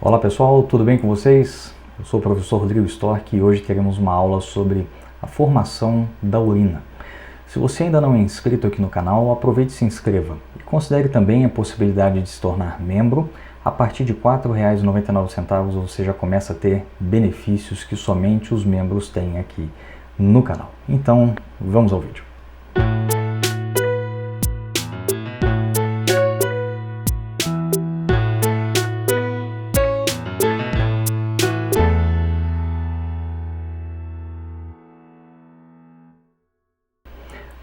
Olá pessoal, tudo bem com vocês? Eu sou o professor Rodrigo Storck e hoje teremos uma aula sobre a formação da urina. Se você ainda não é inscrito aqui no canal, aproveite e se inscreva. E considere também a possibilidade de se tornar membro. A partir de R$ 4,99 você já começa a ter benefícios que somente os membros têm aqui no canal. Então, vamos ao vídeo.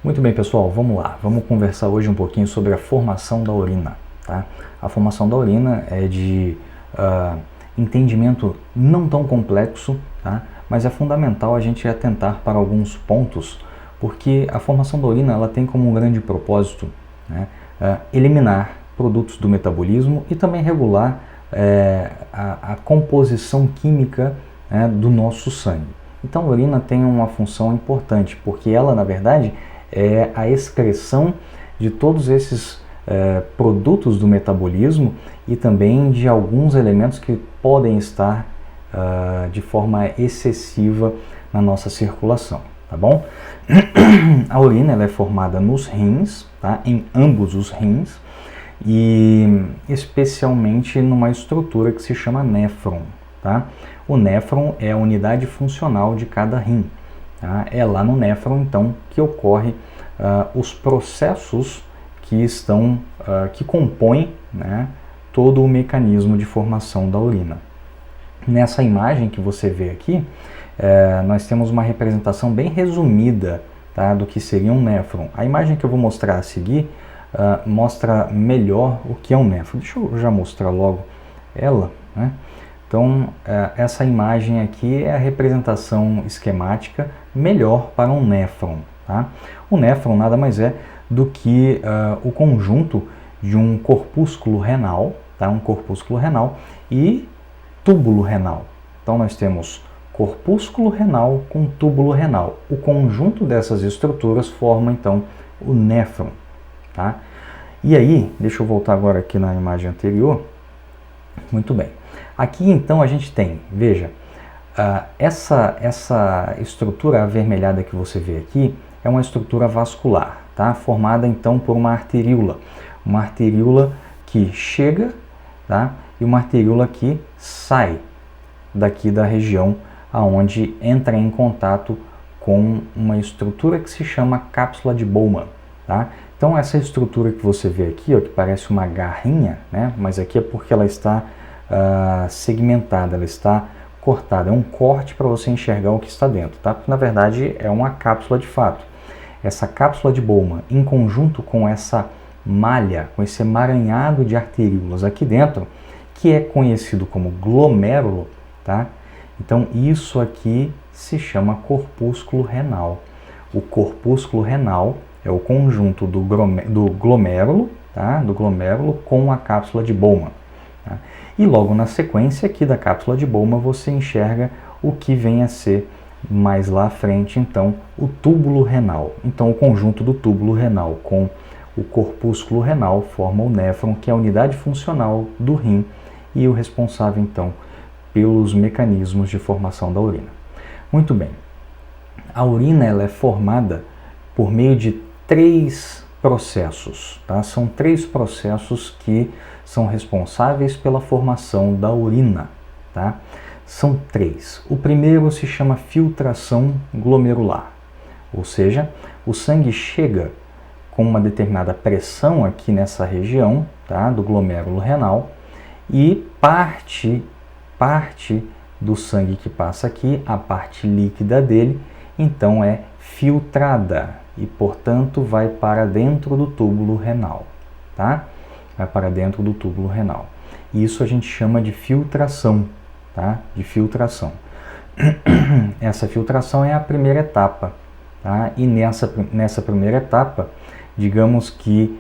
Muito bem, pessoal, vamos lá. Vamos conversar hoje um pouquinho sobre a formação da urina. Tá? A formação da urina é de entendimento não tão complexo, tá? Mas é fundamental a gente atentar para alguns pontos, porque a formação da urina ela tem como um grande propósito, né, eliminar produtos do metabolismo e também regular a composição química, né, do nosso sangue. Então a urina tem uma função importante, porque ela, na verdade, é a excreção de todos esses produtos do metabolismo e também de alguns elementos que podem estar de forma excessiva na nossa circulação, tá bom? A urina ela é formada nos rins, tá? Em ambos os rins e especialmente numa estrutura que se chama néfron, tá? O néfron é a unidade funcional de cada rim. Tá? É lá no néfron, então, que ocorre os processos que compõem, né, todo o mecanismo de formação da urina. Nessa imagem que você vê aqui, nós temos uma representação bem resumida, tá, do que seria um néfron. A imagem que eu vou mostrar a seguir mostra melhor o que é um néfron. Deixa eu já mostrar logo ela, né? Então, essa imagem aqui é a representação esquemática melhor para um néfron. Tá? O néfron nada mais é do que o conjunto de um corpúsculo renal, tá? Um corpúsculo renal e túbulo renal. Então, nós temos corpúsculo renal com túbulo renal. O conjunto dessas estruturas forma, então, o néfron. Tá? E aí, deixa eu voltar agora aqui na imagem anterior. Muito bem. Aqui então a gente tem, veja, essa estrutura avermelhada que você vê aqui é uma estrutura vascular, tá? Formada então por uma arteríola que chega, tá? E uma arteríola que sai daqui da região aonde entra em contato com uma estrutura que se chama cápsula de Bowman, tá? Então essa estrutura que você vê aqui, ó, que parece uma garrinha, né? Mas aqui é porque ela está segmentada, ela está cortada, é um corte para você enxergar o que está dentro, tá? Porque na verdade é uma cápsula de fato. Essa cápsula de Bowman, em conjunto com essa malha, com esse emaranhado de arteríolas aqui dentro, que é conhecido como glomérulo, tá? Então isso aqui se chama corpúsculo renal. O corpúsculo renal é o conjunto do glomérulo, tá? Do glomérulo com a cápsula de Bowman. Tá? E logo na sequência aqui da cápsula de Bowman você enxerga o que vem a ser mais lá à frente, então, o túbulo renal. Então o conjunto do túbulo renal com o corpúsculo renal forma o néfron, que é a unidade funcional do rim e o responsável então pelos mecanismos de formação da urina. Muito bem, a urina ela é formada por meio de 3 processos, tá? São 3 processos que são responsáveis pela formação da urina, tá? São 3. O primeiro se chama filtração glomerular, ou seja, o sangue chega com uma determinada pressão aqui nessa região, tá? Do glomérulo renal e parte do sangue que passa aqui, a parte líquida dele, então é filtrada e, portanto, vai para dentro do túbulo renal, tá? Vai para dentro do túbulo renal. Isso a gente chama de filtração, tá? De filtração. Essa filtração é a primeira etapa, tá? E nessa primeira etapa, digamos que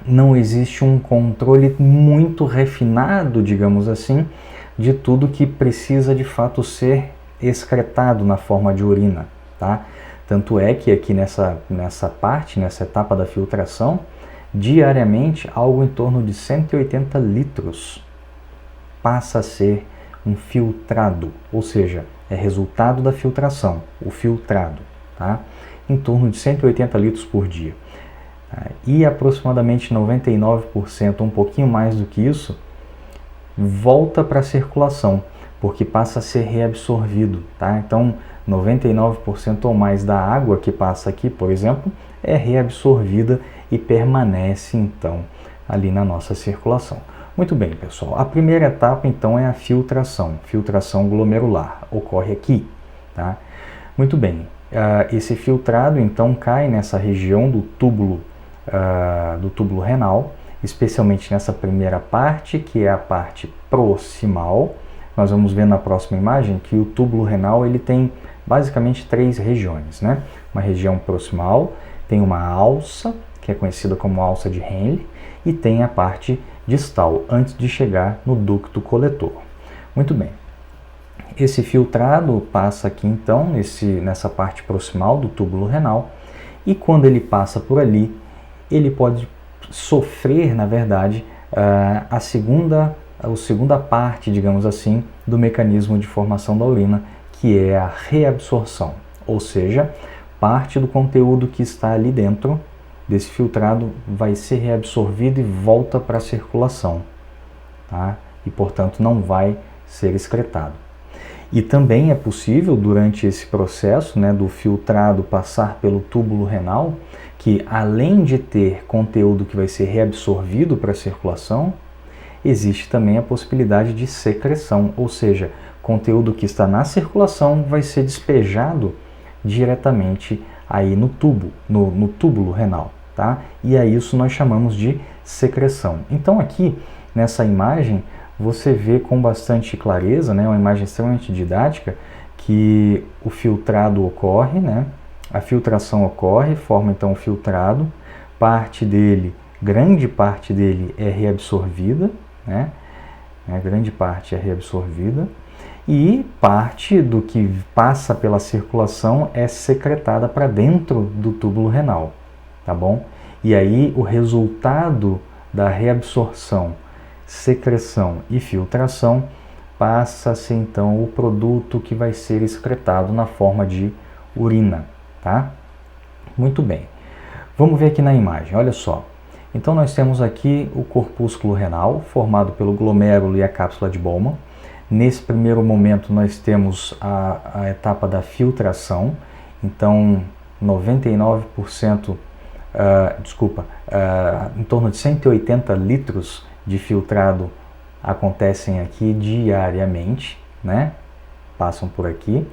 não existe um controle muito refinado, digamos assim, de tudo que precisa de fato ser excretado na forma de urina, tá? Tanto é que aqui nessa etapa da filtração, diariamente algo em torno de 180 litros passa a ser um filtrado, ou seja, é resultado da filtração, o filtrado, tá? Em torno de 180 litros por dia. E aproximadamente 99%, um pouquinho mais do que isso, volta para a circulação, porque passa a ser reabsorvido, tá? Então, 99% ou mais da água que passa aqui, por exemplo, é reabsorvida e permanece, então, ali na nossa circulação. Muito bem, pessoal. A primeira etapa, então, é a filtração glomerular. Ocorre aqui, tá? Muito bem. Esse filtrado, então, cai nessa região do túbulo renal, especialmente nessa primeira parte, que é a parte proximal. Nós vamos ver na próxima imagem que o túbulo renal ele tem basicamente 3 regiões, né? Uma região proximal, tem uma alça, que é conhecida como alça de Henle, e tem a parte distal, antes de chegar no ducto coletor. Muito bem. Esse filtrado passa aqui então, nessa parte proximal do túbulo renal, e quando ele passa por ali, ele pode sofrer, na verdade, a segunda parte, digamos assim, do mecanismo de formação da urina, que é a reabsorção, ou seja, parte do conteúdo que está ali dentro desse filtrado vai ser reabsorvido e volta para a circulação, tá? E, portanto, não vai ser excretado. E também é possível, durante esse processo, né, do filtrado passar pelo túbulo renal, que além de ter conteúdo que vai ser reabsorvido para a circulação, existe também a possibilidade de secreção, ou seja, conteúdo que está na circulação vai ser despejado diretamente aí no túbulo renal, tá? E a isso nós chamamos de secreção. Então aqui, nessa imagem, você vê com bastante clareza, né, uma imagem extremamente didática, que o filtrado ocorre, né? A filtração ocorre, forma então o filtrado, grande parte dele é reabsorvida, né? Grande parte é reabsorvida, e parte do que passa pela circulação é secretada para dentro do túbulo renal, tá bom? E aí o resultado da reabsorção, secreção e filtração passa a ser então o produto que vai ser excretado na forma de urina, tá? Muito bem. Vamos ver aqui na imagem, olha só. Então nós temos aqui o corpúsculo renal, formado pelo glomérulo e a cápsula de Bowman. Nesse primeiro momento nós temos a etapa da filtração, então 99%, em torno de 180 litros de filtrado acontecem aqui diariamente, né? Passam por aqui.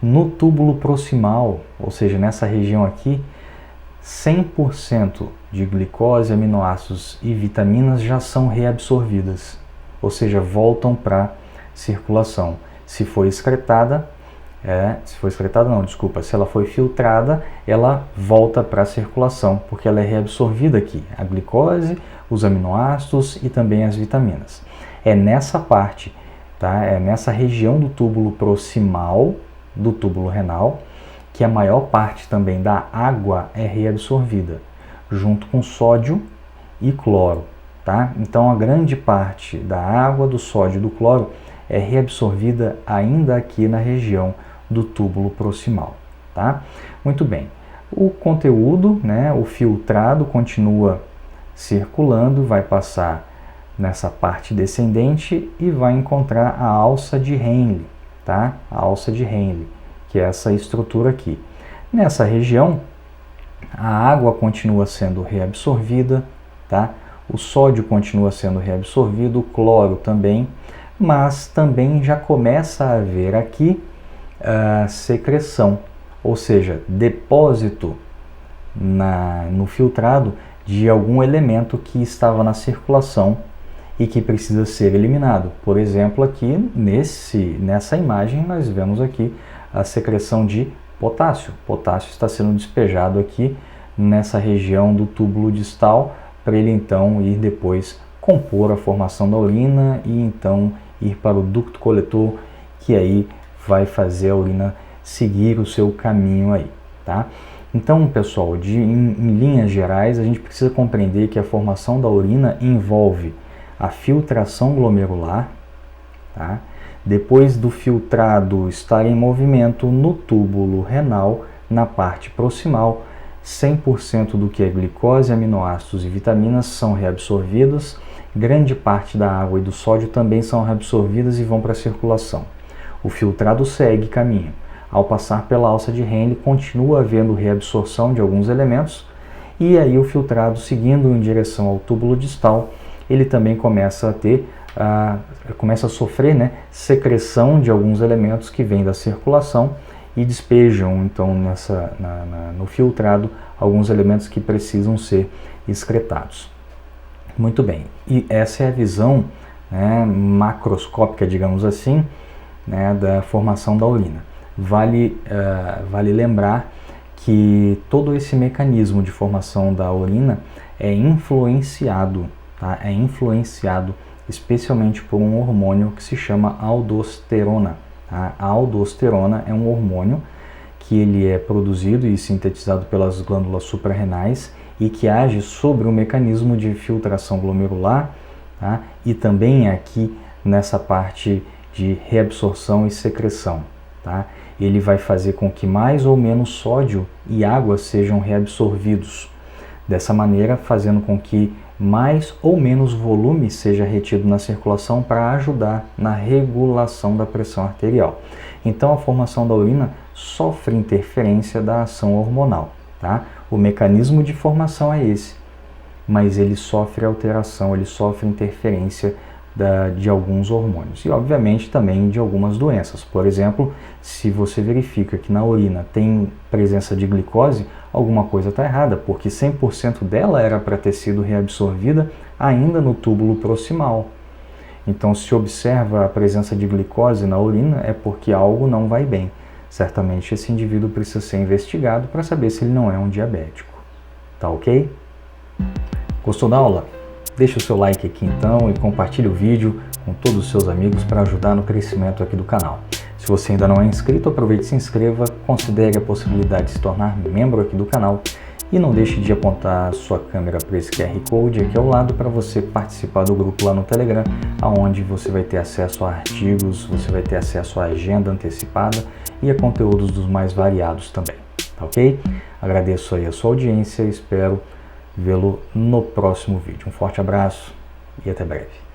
No túbulo proximal, ou seja, nessa região aqui, 100% de glicose, aminoácidos e vitaminas já são reabsorvidas, ou seja, voltam para circulação. Se ela foi filtrada, ela volta para a circulação, porque ela é reabsorvida aqui, a glicose, os aminoácidos e também as vitaminas. É nessa parte, tá? É nessa região do túbulo proximal do túbulo renal que a maior parte também da água é reabsorvida, junto com sódio e cloro, tá? Então a grande parte da água, do sódio e do cloro é reabsorvida ainda aqui na região do túbulo proximal, tá? Muito bem. O conteúdo, né, o filtrado continua circulando, vai passar nessa parte descendente e vai encontrar a alça de Henle, tá? A alça de Henle, que é essa estrutura aqui. Nessa região, a água continua sendo reabsorvida, tá? O sódio continua sendo reabsorvido, o cloro também, mas também já começa a haver aqui secreção, ou seja, depósito no filtrado de algum elemento que estava na circulação e que precisa ser eliminado. Por exemplo, aqui nessa imagem nós vemos aqui a secreção de potássio. Potássio está sendo despejado aqui nessa região do túbulo distal para ele então ir depois compor a formação da urina e então ir para o ducto coletor, que aí vai fazer a urina seguir o seu caminho aí, tá? Então, pessoal, em linhas gerais, a gente precisa compreender que a formação da urina envolve a filtração glomerular, tá? Depois do filtrado estar em movimento no túbulo renal, na parte proximal, 100% do que é glicose, aminoácidos e vitaminas são reabsorvidas, grande parte da água e do sódio também são reabsorvidas e vão para a circulação. O filtrado segue caminho. Ao passar pela alça de Henle, continua havendo reabsorção de alguns elementos, e aí o filtrado, seguindo em direção ao túbulo distal, ele também começa a sofrer, né, secreção de alguns elementos que vêm da circulação e despejam então no filtrado alguns elementos que precisam ser excretados. Muito bem, e essa é a visão, né, macroscópica, digamos assim, né, da formação da urina. Vale lembrar que todo esse mecanismo de formação da urina é influenciado, tá? É influenciado especialmente por um hormônio que se chama aldosterona. Tá? A aldosterona é um hormônio que ele é produzido e sintetizado pelas glândulas suprarrenais e que age sobre o mecanismo de filtração glomerular, tá? E também aqui nessa parte de reabsorção e secreção. Tá? Ele vai fazer com que mais ou menos sódio e água sejam reabsorvidos. Dessa maneira, fazendo com que mais ou menos volume seja retido na circulação para ajudar na regulação da pressão arterial. Então, a formação da urina sofre interferência da ação hormonal. Tá? O mecanismo de formação é esse, mas ele sofre alteração, ele sofre interferência de alguns hormônios e, obviamente, também de algumas doenças. Por exemplo, se você verifica que na urina tem presença de glicose, alguma coisa está errada, porque 100% dela era para ter sido reabsorvida ainda no túbulo proximal. Então, se observa a presença de glicose na urina, é porque algo não vai bem. Certamente esse indivíduo precisa ser investigado para saber se ele não é um diabético. Tá ok? Gostou da aula? Deixe o seu like aqui então e compartilhe o vídeo com todos os seus amigos para ajudar no crescimento aqui do canal. Se você ainda não é inscrito, aproveite e se inscreva, considere a possibilidade de se tornar membro aqui do canal e não deixe de apontar sua câmera para esse QR Code aqui ao lado para você participar do grupo lá no Telegram, onde você vai ter acesso a artigos, você vai ter acesso à agenda antecipada e a conteúdos dos mais variados também, tá ok? Agradeço aí a sua audiência e espero vê-lo no próximo vídeo. Um forte abraço e até breve.